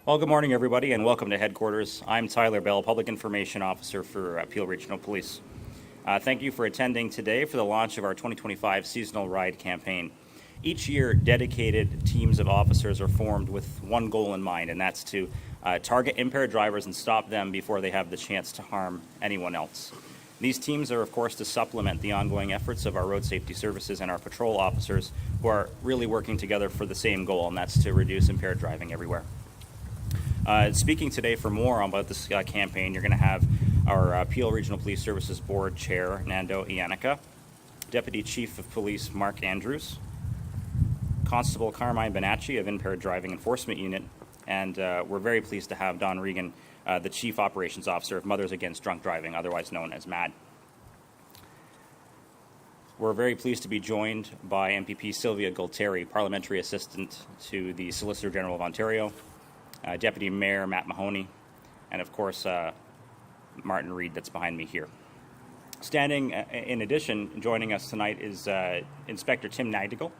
Well, good morning, everybody, and welcome to headquarters. I'm Tyler Bell, Public Information Officer for Peel Regional Police. Thank you for attending today for the launch of our 2025 seasonal RIDE campaign. Each year, dedicated teams of officers are formed with one goal in mind, and that's to target impaired drivers and stop them before they have the chance to harm anyone else. These teams are, of course, to supplement the ongoing efforts of our road safety services and our patrol officers who are really working together for the same goal, and that's to reduce impaired driving everywhere. Speaking today for more about this campaign, you're going to have our Peel Regional Police Services Board Chair, Nando, Iannicca, Deputy Chief of Police, Marc Andrews, Constable Carmine Bonacci of Impaired Driving Enforcement Unit, and we're very pleased to have Don Regan, the Chief Operations Officer of Mothers Against Drunk Driving, otherwise known as MAD. We're very pleased to be joined by MPP Sylvia Gualtieri, Parliamentary Assistant to the Solicitor General of Ontario, Deputy Mayor Matt Mahoney, and of course Martin R.I.D.E that's behind me here. Standing in addition, joining us tonight is Inspector Tim Nagdigal,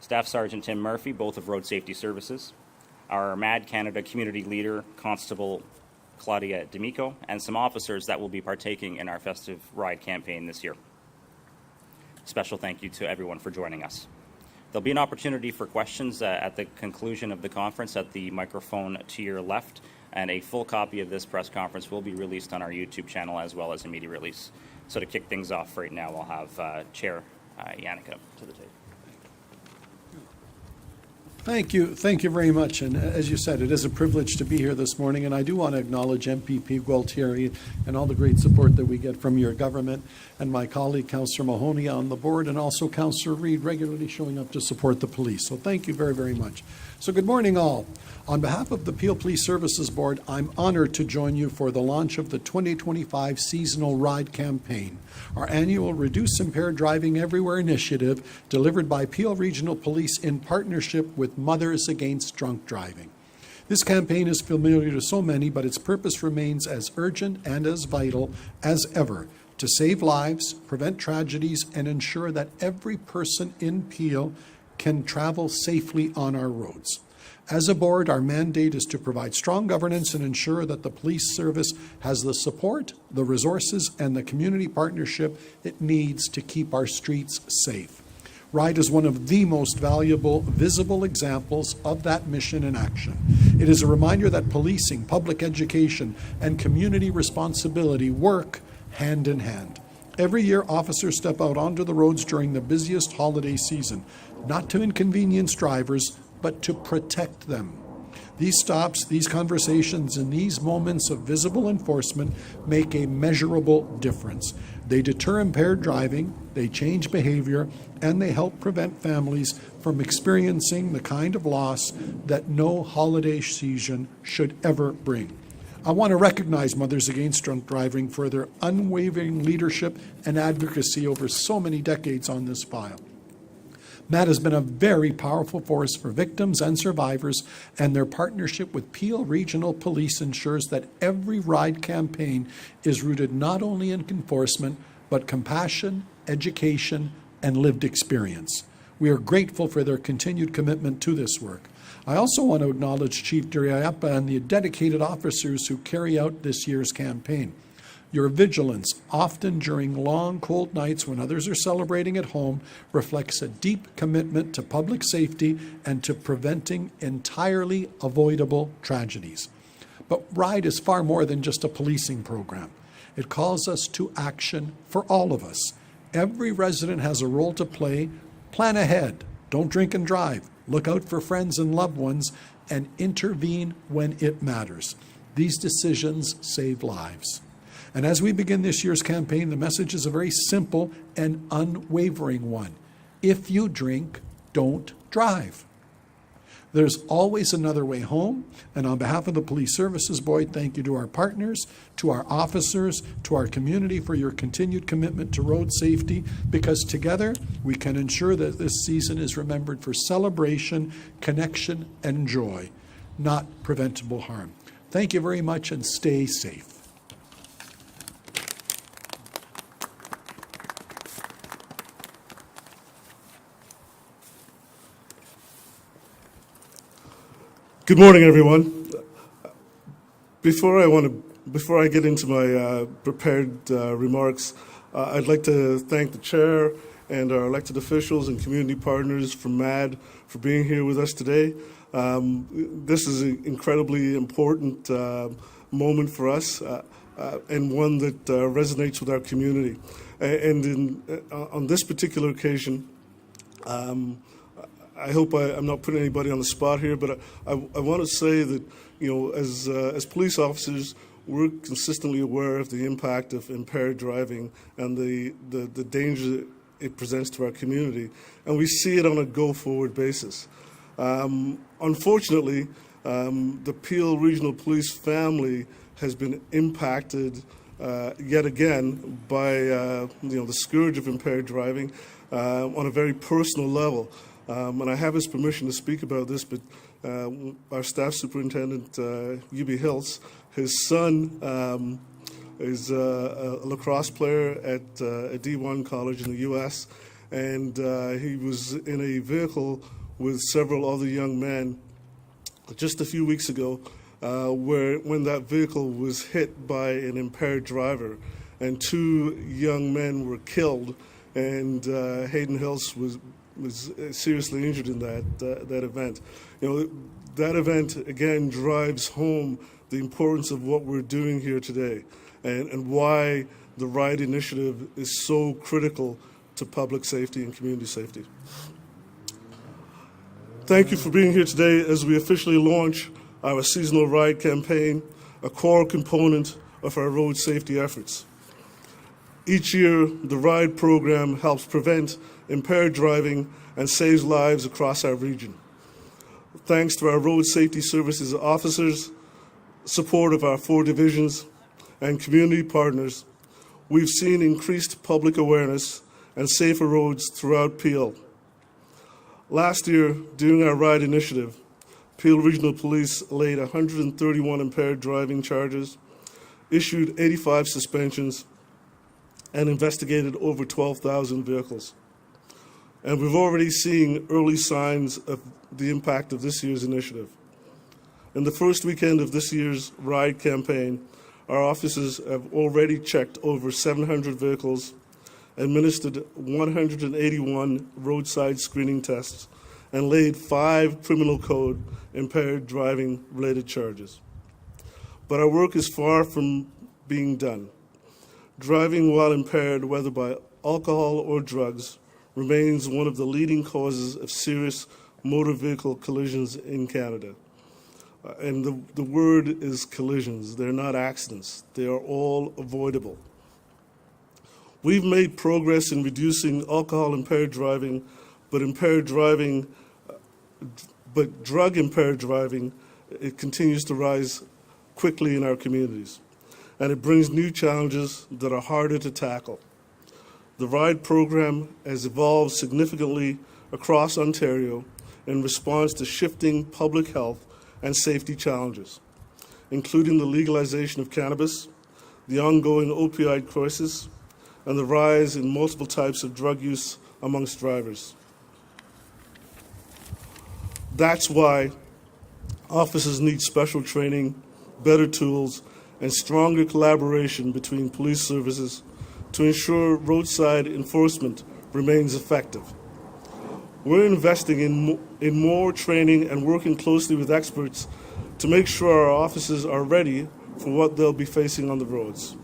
Staff Sergeant Tim Murphy, both of Road Safety Services, our MAD Canada Community Leader, Constable Claudia D'Amico, and some officers that will be partaking in our festive RIDE campaign this year. Special thank you to everyone for joining us. There'll be an opportunity for questions at the conclusion of the conference at the microphone to your left, and a full copy of this press conference will be released on our YouTube channel as well as a media release. So to kick things off right now, I'll have Chair Iannicca to the table. Thank you very much. And as you said, it is a privilege to be here this morning. And I do want to acknowledge MPP Gualtieri and all the great support that we get from your government, and my colleague, Councillor Mahoney, on the board, and also Councillor R.I.D.E regularly showing up to support the police. So thank you very much. So good morning, all. On behalf of the Peel Police Services Board, I'm honored to join you for the launch of the 2025 seasonal RIDE campaign, our annual Reduce Impaired Driving Everywhere initiative delivered by Peel Regional Police in partnership with Mothers Against Drunk Driving. This campaign is familiar to so many, but its purpose remains as urgent and as vital as ever to save lives, prevent tragedies, and ensure that every person in Peel can travel safely on our roads. As a board, our mandate is to provide strong governance and ensure that the police service has the support, the resources, and the community partnership it needs to keep our streets safe. RIDE is one of the most valuable, visible examples of that mission in action. It is a reminder that policing, public education, and community responsibility work hand in hand. Every year, officers step out onto the roads during the busiest holiday season, not to inconvenience drivers, but to protect them. These stops, these conversations, and these moments of visible enforcement make a measurable difference. They deter impaired driving, they change behavior, and they help prevent families from experiencing the kind of loss that no holiday season should ever bring. I want to recognize Mothers Against Drunk Driving for their unwavering leadership and advocacy over so many decades on this file. MAD has been a very powerful force for victims and survivors, and their partnership with Peel Regional Police ensures that every RIDE campaign is rooted not only in enforcement, but compassion, education, and lived experience. We are grateful for their continued commitment to this work. I also want to acknowledge Chief Duriappa and the dedicated officers who carry out this year's campaign. Your vigilance, often during long, cold nights when others are celebrating at home, reflects a deep commitment to public safety and to preventing entirely avoidable tragedies. But RIDE is far more than just a policing program. It calls us to action for all of us. Every resident has a role to play. Plan ahead. Don't drink and drive. Look out for friends and loved ones, and intervene when it matters. These decisions save lives. And as we begin this year's campaign, the message is a very simple and unwavering one. If you drink, don't drive. There's always another way home. And on behalf of the Police Services Board, thank you to our partners, to our officers, to our community for your continued commitment to road safety, because together we can ensure that this season is remembered for celebration, connection, and joy, not preventable harm. Thank you very much, and stay safe. Good morning, everyone. Before I get into my prepared remarks, I'd like to thank the chair and our elected officials and community partners from MAD for being here with us today. This is an incredibly important moment for us and one that resonates with our community. On this particular occasion, I hope I'm not putting anybody on the spot here, but I want to say that, as police officers, we're consistently aware of the impact of impaired driving and the danger it presents to our community, and we see it on a go-forward basis. Unfortunately, the Peel Regional Police family has been impacted yet again by the scourge of impaired driving on a very personal level. And I have his permission to speak about this, but our staff superintendent, U.B. Hills, his son is a lacrosse player at a D1 college in the U.S., and he was in a vehicle with several other young men just a few weeks ago when that vehicle was hit by an impaired driver, and 2 young men were killed, and Hayden Hills was seriously injured in that event. That event again drives home the importance of what we're doing here today, and why the R.I.D.E initiative is so critical to public safety and community safety. Thank you for being here today as we officially launch our seasonal R.I.D.E campaign, a core component of our road safety efforts. Each year, the R.I.D.E program helps prevent impaired driving and saves lives across our region. Thanks to our Road Safety Services officers, support of our 4 divisions, and community partners, we've seen increased public awareness and safer roads throughout Peel. Last year, during our R.I.D.E initiative, Peel Regional Police laid 131 impaired driving charges, issued 85 suspensions, and investigated over 12,000 vehicles. And we've already seen early signs of the impact of this year's initiative. In the first weekend of this year's R.I.D.E campaign, our officers have already checked over 700 vehicles, administered 181 roadside screening tests, and laid 5 criminal code impaired driving related charges. But our work is far from being done. Driving while impaired, whether by alcohol or drugs, remains one of the leading causes of serious motor vehicle collisions in Canada. And the word is collisions. They're not accidents. They are all avoidable. We've made progress in reducing alcohol-impaired driving, but drug-impaired driving, it continues to rise quickly in our communities, and it brings new challenges that are harder to tackle. The R.I.D.E program has evolved significantly across Ontario in response to shifting public health and safety challenges, including the legalization of cannabis, the ongoing opioid crisis, and the rise in multiple types of drug use amongst drivers. That's why officers need special training, better tools, and stronger collaboration between police services to ensure roadside enforcement remains effective. We're investing in more training and working closely with experts to make sure our officers are ready for what they'll be facing on the roads.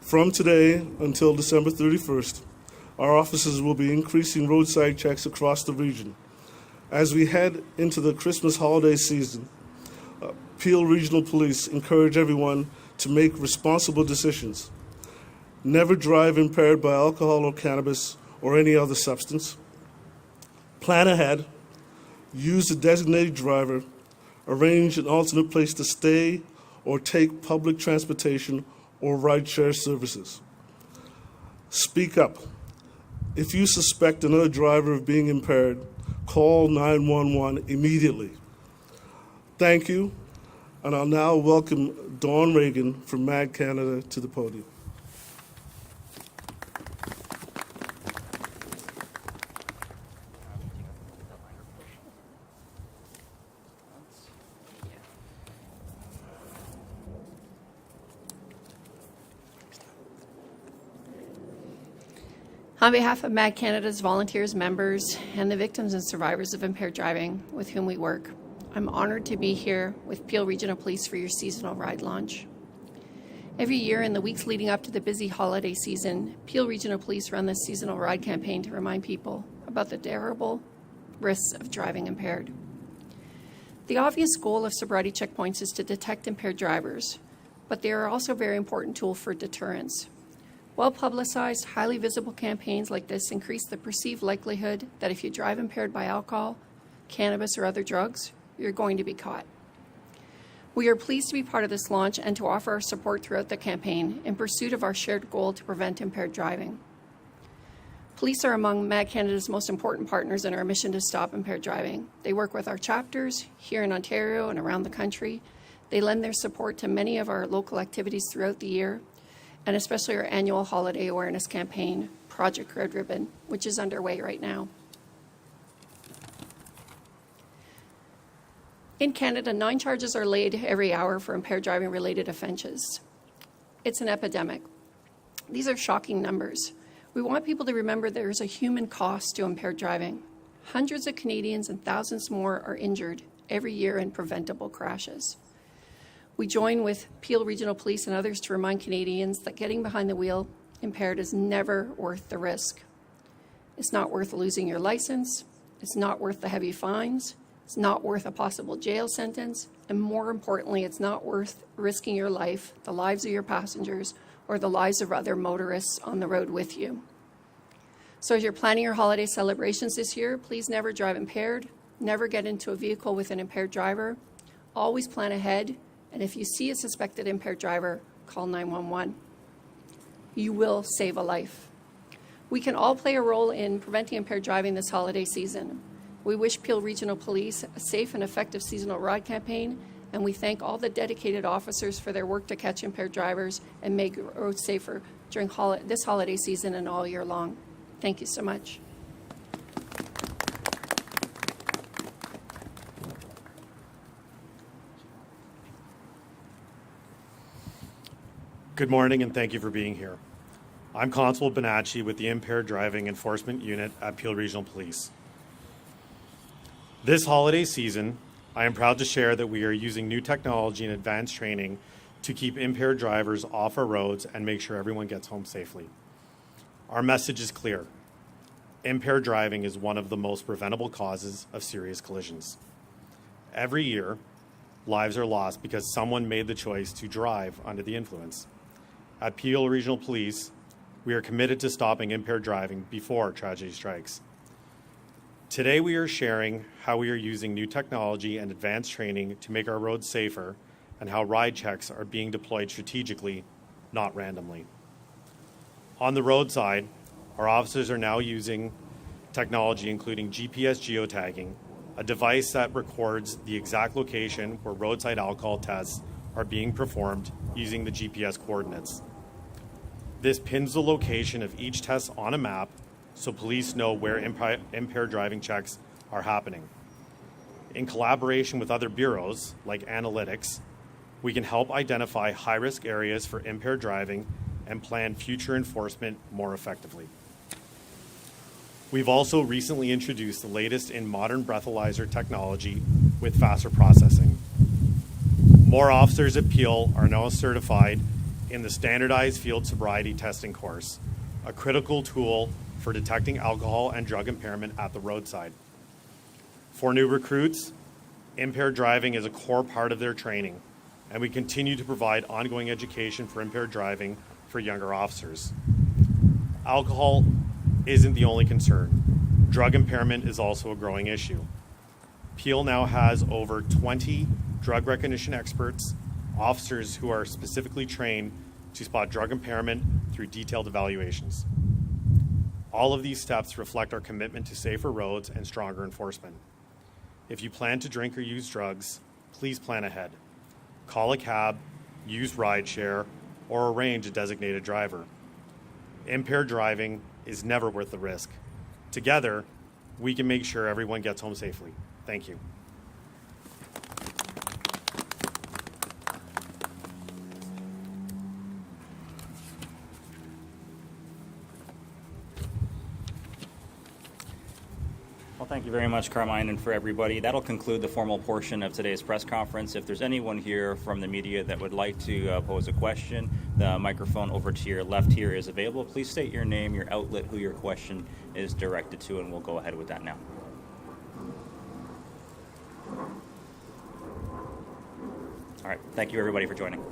From today until December 31st, our officers will be increasing roadside checks across the region. As we head into the Christmas holiday season, Peel Regional Police encourage everyone to make responsible decisions. Never drive impaired by alcohol or cannabis or any other substance. Plan ahead, use a designated driver, arrange an alternate place to stay or take public transportation or ride-share services. Speak up. If you suspect another driver of being impaired, call 911 immediately. Thank you, and I'll now welcome Dawn Regan from MAD Canada to the podium. On behalf of MAG Canada's volunteers, members, and the victims and survivors of impaired driving with whom we work, I'm honoured to be here with Peel Regional Police for your seasonal ride launch. Every year in the weeks leading up to the busy holiday season, Peel Regional Police run this seasonal ride campaign to remind people about the terrible risks of driving impaired. The obvious goal of sobriety checkpoints is to detect impaired drivers, but they are also a very important tool for deterrence. Well-publicized, highly visible campaigns like this increase the perceived likelihood that if you drive impaired by alcohol, cannabis, or other drugs, you're going to be caught. We are pleased to be part of this launch and to offer our support throughout the campaign in pursuit of our shared goal to prevent impaired driving. Police are among MAG Canada's most important partners in our mission to stop impaired driving. They work with our chapters here in Ontario and around the country. They lend their support to many of our local activities throughout the year, and especially our annual holiday awareness campaign, Project Red Ribbon, which is underway right now. In Canada, 9 charges are laid every hour for impaired driving related offences. It's an epidemic. These are shocking numbers. We want people to remember there is a human cost to impaired driving. Hundreds of Canadians and thousands more are injured every year in preventable crashes. We join with Peel Regional Police and others to remind Canadians that getting behind the wheel impaired is never worth the risk. It's not worth losing your license. It's not worth the heavy fines. It's not worth a possible jail sentence. And more importantly, it's not worth risking your life, the lives of your passengers, or the lives of other motorists on the road with you. So as you're planning your holiday celebrations this year, please never drive impaired. Never get into a vehicle with an impaired driver. Always plan ahead. And if you see a suspected impaired driver, call 911. You will save a life. We can all play a role in preventing impaired driving this holiday season. We wish Peel Regional Police a safe and effective seasonal ride campaign, and we thank all the dedicated officers for their work to catch impaired drivers and make roads safer during this holiday season and all year long. Thank you so much. Good morning, and thank you for being here. I'm Constable Bonacci with the Impaired Driving Enforcement Unit at Peel Regional Police. This holiday season, I am proud to share that we are using new technology and advanced training to keep impaired drivers off our roads and make sure everyone gets home safely. Our message is clear. Impaired driving is one of the most preventable causes of serious collisions. Every year, lives are lost because someone made the choice to drive under the influence. At Peel Regional Police, we are committed to stopping impaired driving before tragedy strikes. Today we are sharing how we are using new technology and advanced training to make our roads safer and how ride checks are being deployed strategically, not randomly. On the roadside, our officers are now using technology including GPS geotagging, a device that records the exact location where roadside alcohol tests are being performed using the GPS coordinates. This pins the location of each test on a map so police know where impaired driving checks are happening. In collaboration with other bureaus, like analytics, we can help identify high-risk areas for impaired driving and plan future enforcement more effectively. We've also recently introduced the latest in modern breathalyzer technology with faster processing. More officers at Peel are now certified in the standardized field sobriety testing course, a critical tool for detecting alcohol and drug impairment at the roadside. For new recruits, impaired driving is a core part of their training, and we continue to provide ongoing education for impaired driving for younger officers. Alcohol isn't the only concern. Drug impairment is also a growing issue. Peel now has over 20 drug recognition experts, officers who are specifically trained to spot drug impairment through detailed evaluations. All of these steps reflect our commitment to safer roads and stronger enforcement. If you plan to drink or use drugs, please plan ahead. Call a cab, use rideshare, or arrange a designated driver. Impaired driving is never worth the risk. Together, we can make sure everyone gets home safely. Thank you. Well, thank you very much, Carmine, and for everybody. That'll conclude the formal portion of today's press conference. If there's anyone here from the media that would like to pose a question, the microphone over to your left here is available. Please state your name, your outlet, who your question is directed to, and we'll go ahead with that now. All right. Thank you, everybody, for joining.